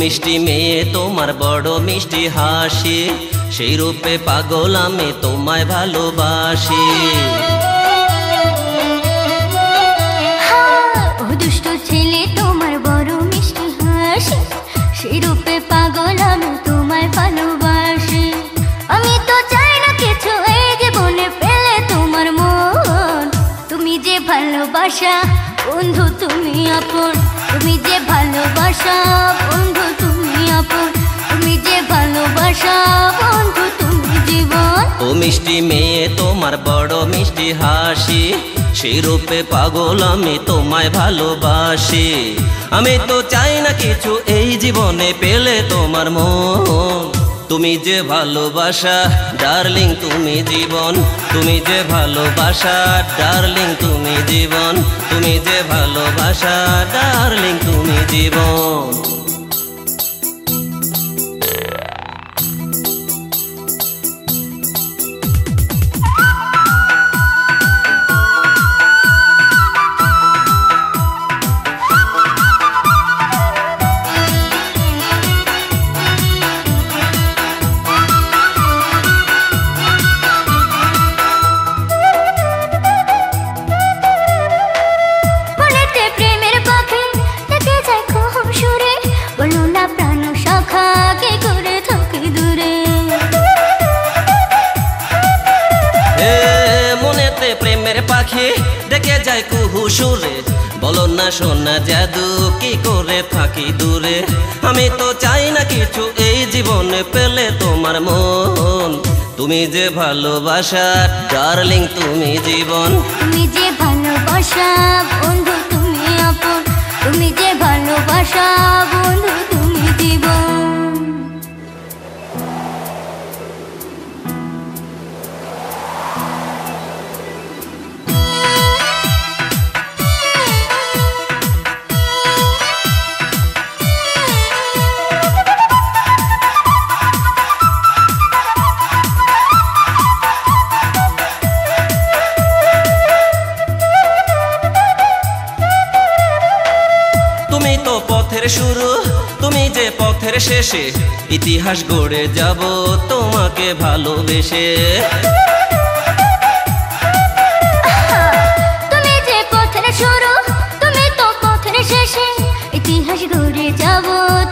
মিষ্টি মেয়ে তোমার বড় মিষ্টি হাসি, সেই রূপে পাগল আমি তোমায় ভালোবাসি। ও দুষ্ট ছেলে তোমার বড় মিষ্টি হাসি, সেই রূপে পাগল আমি তোমায় ভালোবাসি। আমি তো চাই না কিছু এই জীবনে পেলে তোমার মন, তুমি যে ভালোবাসা বন্ধু তুমি আপন, তুমি যে ভালোবাসা বন্ধু তুমি আপন, তুমি যে ভালোবাসা বন্ধু তুমি জীবন। ও মিষ্টি মেয়ে তোমার বড় মিষ্টি হাসি, সেই রূপে পাগল আমি তোমায় ভালোবাসি। আমি তো চাই না কিছু এই জীবনে পেলে তোমার মন, তুমি যে ভালোবাসা ডার্লিং তুমি জীবন, তুমি যে ভালোবাসা ডার্লিং তুমি জীবন, তুমি যে ভালোবাসা ডার্লিং তুমি জীবন। পাখি ডেকে যায় কুহু সুরে, বলো না সোনা জাদু কি করে থাকি দূরে। আমি তো চাই না কিছু এই জীবনে পেলে তোমার মন, তুমি যে ভালোবাসা ডার্লিং তুমি জীবন, তুমি যে ভালোবাসা বন্ধু তুমি আপন, তুমি যে ভালোবাসা বন্ধু তুমি জীবন। তুমি তো পথের শুরু, তুমি যে পথের শেষে, ইতিহাস গড়ে যাব তোমাকে ভালোবেসে। তুমি যে পথের শুরু, তুমি তো পথের শেষে, ইতিহাস গড়ে যাব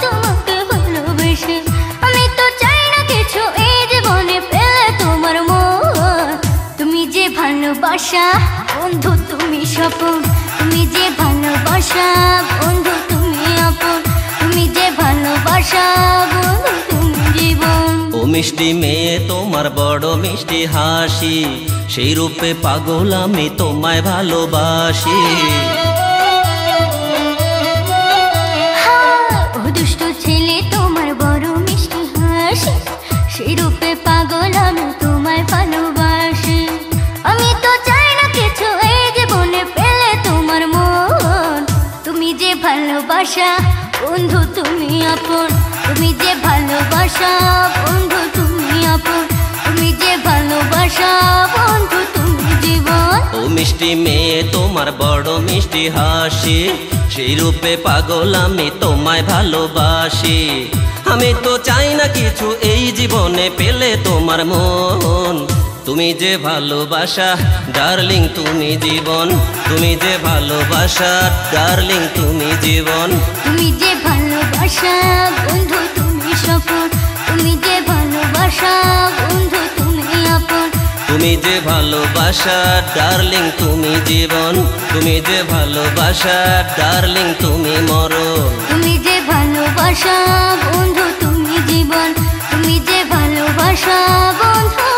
তোমাকে ভালোবেসে। আমি তো চাই না কিছু এই জীবনে পেলে তোমার মন, তুমি যে ভালোবাসা বন্ধু তুমি স্বপন, তুমি যে ভালোবাসা বন্ধু তুমি আপন, তুমি যে ভালোবাসা বন্ধু তুমি জীবন। ও মিষ্টি মেয়ে তোমার বড় মিষ্টি হাসি, সেই রূপে পাগল আমি তোমায় ভালোবাসি। ও দুষ্ট ছেলে তোমার বড় মিষ্টি হাসি, সেই রূপে পাগল আমি তোমায় ভালোবাসি। আমি তো চাই না কিছু এই জীবনে পেলে তোমার মন, তুমি যে ভালোবাসা বন্ধু তুমি আপন, তুমি যে ভালোবাসা বন্ধু তুমি আপন, তুমি যে ভালোবাসা বন্ধু তুমি জীবন। ও মিষ্টি মেয়ে তোমার বড় মিষ্টি হাসি, সেই রূপে পাগল আমি তোমায় ভালোবাসি। আমি তো চাই না কিছু এই জীবনে পেলে তোমার মন, তুমি যে ভালোবাসা ডার্লিং তুমি জীবন, তুমি যে ভালোবাসা ডার্লিং তুমি জীবন, তুমি যে ভালোবাসা বন্ধু তুমি স্বপন, তুমি যে ভালোবাসা বন্ধু তুমি আপন, তুমি যে ভালোবাসা ডার্লিং তুমি জীবন, তুমি যে ভালোবাসা ডার্লিং তুমি মরণ, তুমি যে ভালোবাসা বন্ধু তুমি জীবন, তুমি যে ভালোবাসা বন্ধু